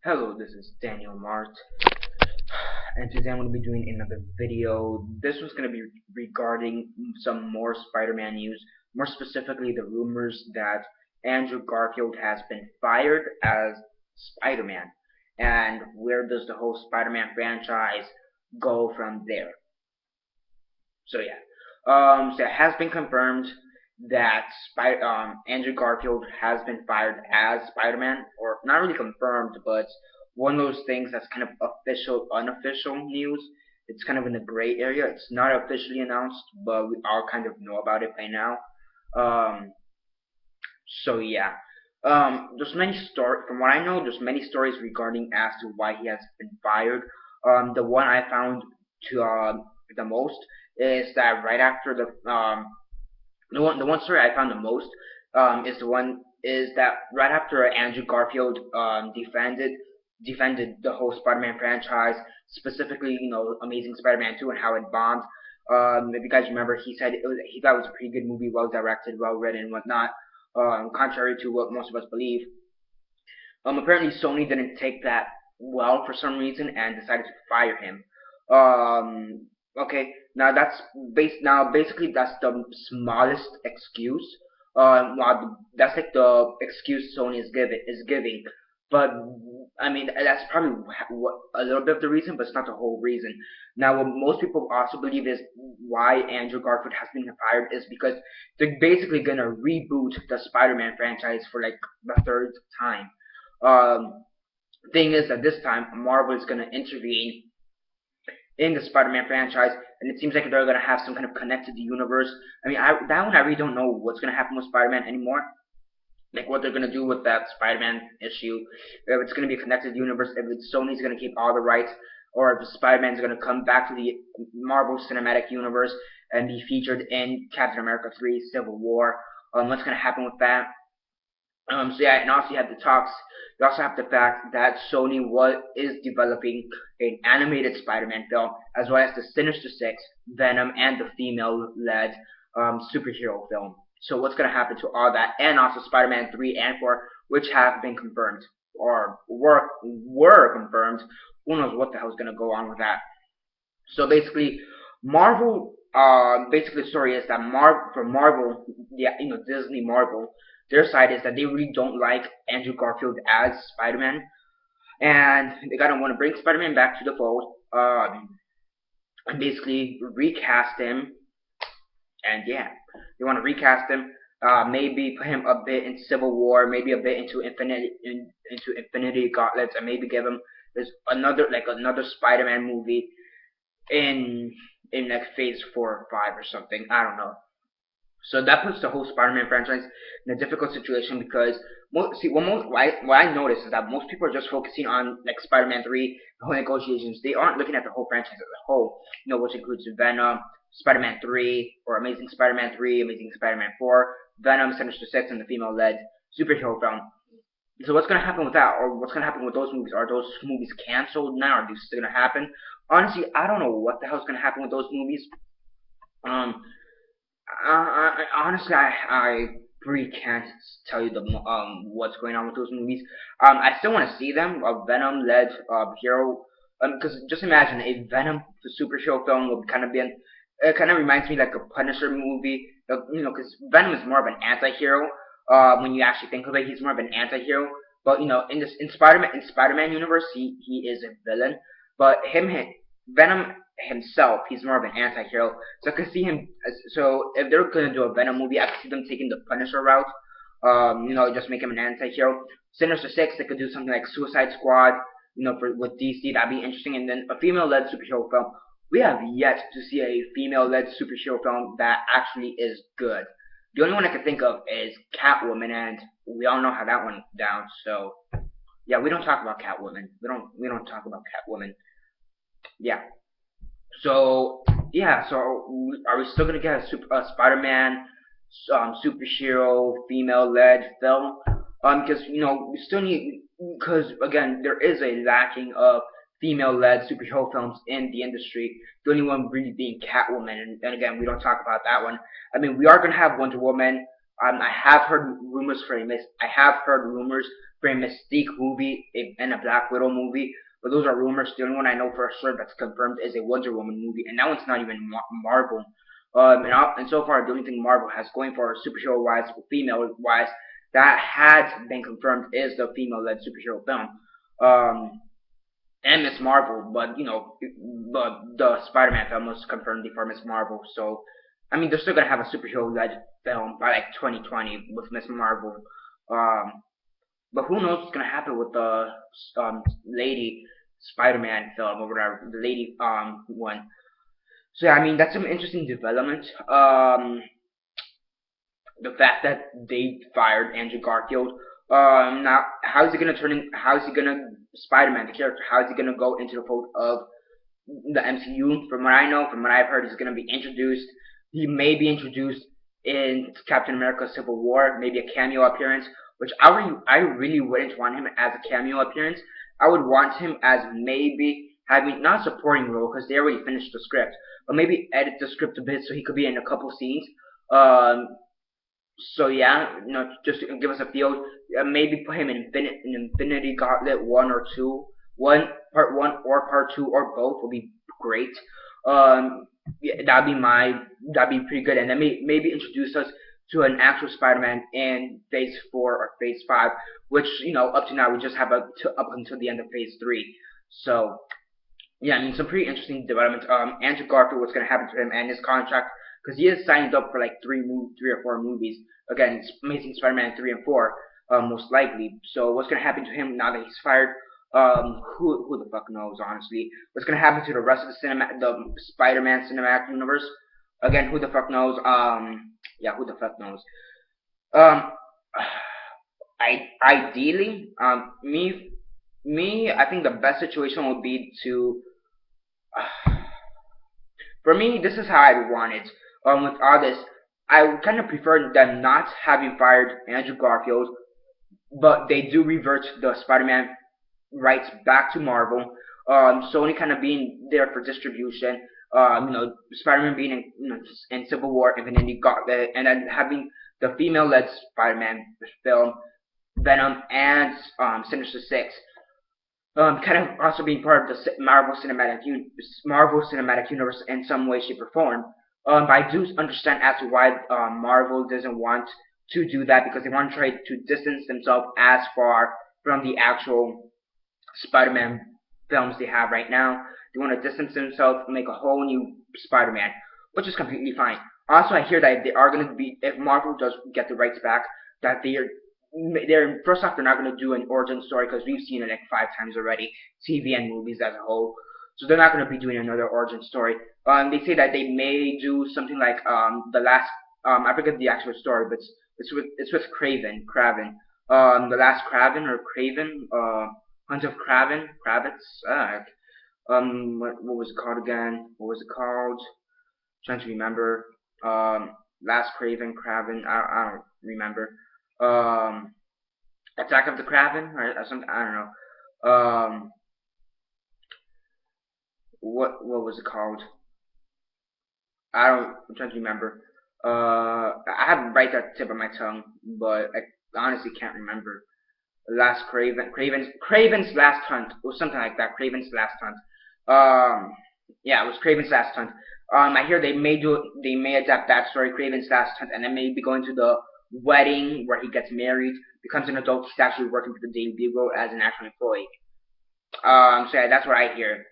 Hello, this is Daniel Mart, and today I'm going to be doing another video. This one's going to be regarding some more Spider-Man news, more specifically the rumors that Andrew Garfield has been fired as Spider-Man, and where does the whole Spider-Man franchise go from there? So yeah, so it has been confirmed that Andrew Garfield has been fired as Spider-Man, or not really confirmed, but one of those things that's kind of official, unofficial news. It's kind of in the gray area. It's not officially announced, but we all kind of know about it by now. Um, so yeah, there's many from what I know, there's many stories regarding as to why he has been fired. The one I found to the most is that right after the one story I found the most is that right after Andrew Garfield defended the whole Spider-Man franchise, specifically Amazing Spider-Man 2 and how it bombed. If you guys remember, he said he thought it was a pretty good movie, well directed, well written, and whatnot. Contrary to what most of us believe, apparently Sony didn't take that well for some reason and decided to fire him. Okay, now basically that's the smallest excuse. That's like the excuse Sony is giving, but I mean that's probably a little bit of the reason, but it's not the whole reason. Now, what most people also believe is why Andrew Garfield has been fired is because they're basically gonna reboot the Spider-Man franchise for like the third time. Um, Thing is that this time Marvel is going to intervene in the Spider-Man franchise, and it seems like they're going to have some kind of connected universe. I mean, that one I really don't know what's going to happen with Spider-Man anymore. Like what they're going to do with that Spider-Man issue. If it's going to be a connected universe, if Sony's going to keep all the rights, or if Spider-Man's going to come back to the Marvel Cinematic Universe and be featured in Captain America 3 Civil War. What's going to happen with that? So yeah, and also you have the talks. You also have the fact that Sony is developing an animated Spider-Man film, as well as the Sinister Six, Venom, and the female-led superhero film. So what's going to happen to all that, and also Spider-Man 3 and 4, which have been confirmed or were confirmed. Who knows what the hell is going to go on with that? So basically, Marvel. Basically, the story is that for Marvel, yeah, Disney Marvel, their side is that they really don't like Andrew Garfield as Spider-Man, and they kind of want to bring Spider-Man back to the fold, and basically recast him. And yeah, they want to recast him. Maybe put him a bit in Civil War, maybe a bit into Infinity Gauntlets, and maybe give him another Spider-Man movie in like Phase 4 or 5 or something. I don't know. So that puts the whole Spider-Man franchise in a difficult situation because what I noticed is that most people are just focusing on like Spider-Man 3, the whole negotiations. They aren't looking at the whole franchise as a whole, which includes Venom, Spider-Man 3, or Amazing Spider-Man 3, Amazing Spider-Man 4, Venom, Sinister Six, and the female-led superhero film. So what's going to happen with that, or what's going to happen with those movies? Are those movies canceled now? Are they still going to happen? Honestly, I don't know what the hell's going to happen with those movies. Um, Honestly, I really can't tell you what's going on with those movies. I still want to see them. A Venom-led hero. Because just imagine a Venom superhero film would kind of be it kind of reminds me like a Punisher movie. Because Venom is more of an anti-hero. When you actually think of it, he's more of an anti-hero. But in Spider-Man universe, he is a villain. But Venom himself, he's more of an anti-hero. So I could see him. So if they're gonna do a Venom movie, I could see them taking the Punisher route. Just make him an anti-hero. Sinister Six, they could do something like Suicide Squad. With DC, that'd be interesting. And then a female-led superhero film. We have yet to see a female-led superhero film that actually is good. The only one I can think of is Catwoman, and we all know how that went down. So yeah, we don't talk about Catwoman. We don't talk about Catwoman. Yeah. So yeah, so are we still gonna get a Spider-Man superhero female-led film? Because we still need, because again there is a lacking of female-led superhero films in the industry. The only one really being Catwoman, and again we don't talk about that one. I mean we are gonna have Wonder Woman. I have heard rumors for a Mystique movie and a Black Widow movie, but those are rumors. The only one I know for sure that's confirmed is a Wonder Woman movie, and that one's not even Marvel. And so far, the only thing Marvel has going for superhero wise, female wise, that has been confirmed is the female led superhero film. Um, and Miss Marvel, but but the Spider-Man film was confirmed before Miss Marvel. So, I mean, they're still gonna have a superhero-led film by like 2020 with Miss Marvel. Um, but who knows what's gonna happen with the lady Spider-Man film or whatever, the lady one. So yeah, I mean that's some interesting development. The fact that they fired Andrew Garfield. Now, how is he gonna turn in? How is he gonna Spider-Man the character? How is he gonna go into the fold of the MCU? From what I know, from what I've heard, he's gonna be introduced. He may be introduced in Captain America: Civil War, maybe a cameo appearance. Which I really wouldn't want him as a cameo appearance. I would want him as maybe having not a supporting role because they already finished the script, but maybe edit the script a bit so he could be in a couple scenes. Um, so yeah, just to give us a feel, maybe put him in Infinity Gauntlet 1 or 2, part 1 or part 2 or both will be great. Yeah, that'd be pretty good, and then maybe introduce us to an actual Spider-Man in Phase 4 or Phase 5, which up to now we just have up until the end of Phase 3. So yeah, I mean, some pretty interesting developments. Andrew Garfield, what's going to happen to him and his contract, because he is signed up for like three or four movies. Again, Amazing Spider-Man 3 and 4, most likely. So what's going to happen to him now that he's fired? Who the fuck knows, honestly. What's going to happen to the rest of the Spider-Man cinematic universe? Again, who the fuck knows? Yeah, who the fuck knows? Um, ideally, I think the best situation would be to for me, this is how I want it. With all this, I would kind of prefer them not having fired Andrew Garfield, but they do revert the Spider-Man rights back to Marvel. Sony kind of being there for distribution. Spider-Man being in Civil War, Infinity Gauntlet, and then having the female-led Spider-Man film, Venom, and Sinister Six kind of also being part of the Marvel Cinematic Universe in some way, shape, or form. But I do understand as to why Marvel doesn't want to do that because they want to try to distance themselves as far from the actual Spider-Man films they have right now. They want to distance themselves and make a whole new Spider-Man, which is completely fine. Also, I hear that they are going to be, if Marvel does get the rights back, that they're first off, they're not going to do an origin story because we've seen it like 5 times already, TV and movies as a whole. So they're not going to be doing another origin story. They say that they may do something like the last I forget the actual story, but it's with Kraven, the last Kraven or Kraven, Hunt of Kravitz. What was it called again? What was it called? Trying to remember. Last Kraven. I don't remember. Um, Attack of the Kraven or something. I don't know. What was it called? I'm trying to remember. I have it right at the tip of my tongue, but I honestly can't remember. Last Craven's Last Hunt, or something like that. Craven's Last Hunt. Yeah, it was Craven's Last Hunt. I hear they may adapt that story, Craven's Last Hunt, and then maybe go into the wedding where he gets married, becomes an adult, he's actually working for the Daily Bugle as an actual employee. So yeah, that's what I hear.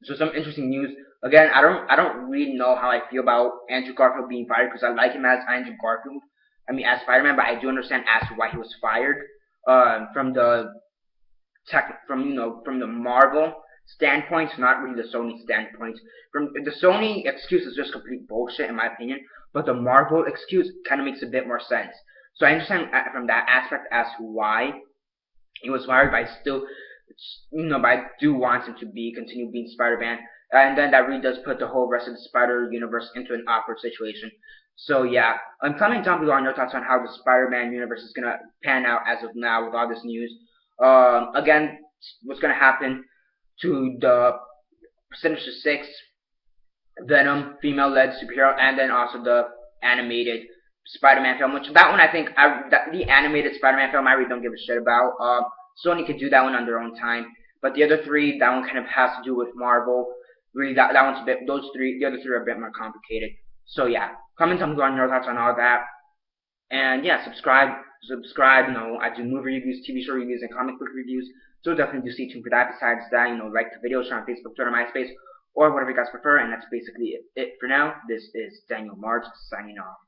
So some interesting news. Again, I don't really know how I feel about Andrew Garfield being fired because I like him as Andrew Garfield. I mean, as Spider-Man, but I do understand as to why he was fired. From the from the Marvel standpoint, not really the Sony standpoint. From the Sony excuse is just complete bullshit in my opinion, but the Marvel excuse kind of makes a bit more sense. So I understand from that aspect as to why he was fired, but I still, but I do want him to continue being Spider-Man, and then that really does put the whole rest of the Spider universe into an awkward situation. So yeah, comment down below on your thoughts on how the Spider-Man universe is gonna pan out as of now with all this news. Again, what's gonna happen to the Sinister Six, Venom, female-led superhero, and then also the animated Spider-Man film, which that one I think the animated Spider-Man film I really don't give a shit about. Sony could do that one on their own time, but the other three, that one kind of has to do with Marvel. Really, that one's a bit. Those three, the other three are a bit more complicated. So yeah, comment down below on your thoughts on all that, and yeah, subscribe. You know, I do movie reviews, TV show reviews, and comic book reviews. So definitely do stay tuned for that. Besides that, you know, like the video, share on Facebook, Twitter, MySpace, or whatever you guys prefer. And that's basically it for now. This is Daniel Mart signing off.